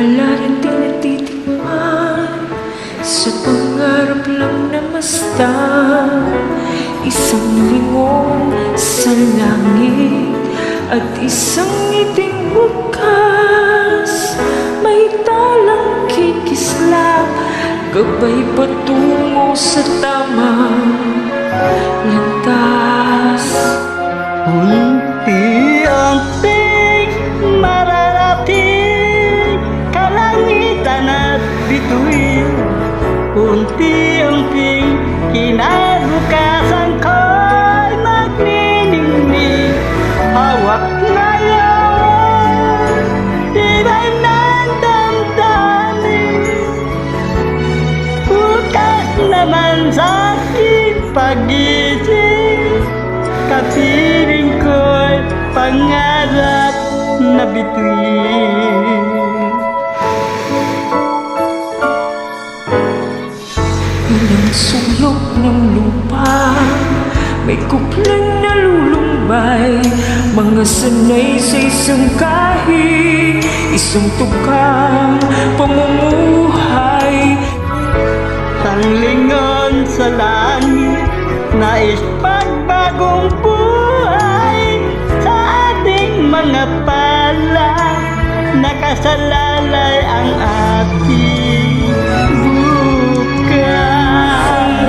Wala rin tinatitikman sa pangarap lang na mastan. Isang lingon sa langit at isang ngiting bukas. May talang kikislap, gabay patungo sa tamang landas. Unti-unting mararating kalangitan at bituin. Unti-unting kinabukasan ko'y magniningning. Hawak ngayon, tibay ng damdamin. Bukas naman sa aking pag-isip, kapiling ko'y pangarap na bituin. Ilang sulok ng lupa, may kuplang nalulumbay. Mga sanay sa isang kahig, isang tukang pamumuhay. Sanglingon sa langit, nais pagbagong buhay. Sa ating mga pala, nakasalalay ang ating bukas.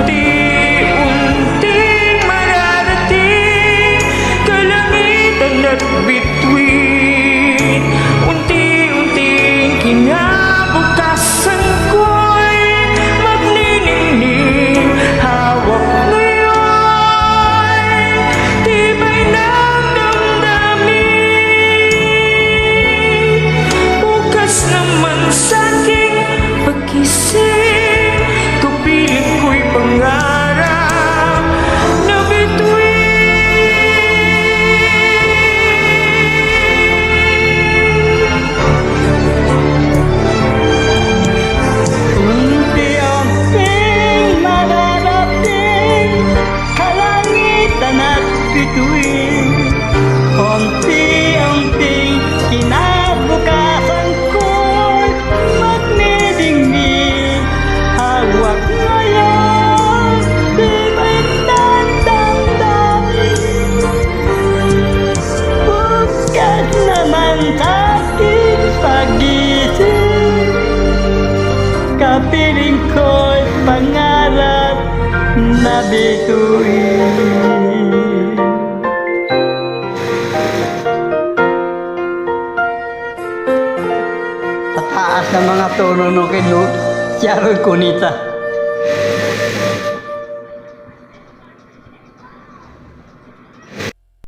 Unti-unting mararating kalangitan at bituin. Unti-unting kinabukasan ko'y magniningning. Hawak ngayon, tibay ng damdamin. Bukas naman sa'king pag-isip, kapiling ko'y pangarap na bituin. Unti-unting mararating kalangitan at bituin. Unti-unting kinabukasan ko'y magniningning. Hawak ngayon, tibay ng damdamin. Bukas naman sa'king pag-isip, kapiling ko'y pangarap na bituin. Sa taas ng mga tono no kay Sharon Cunita.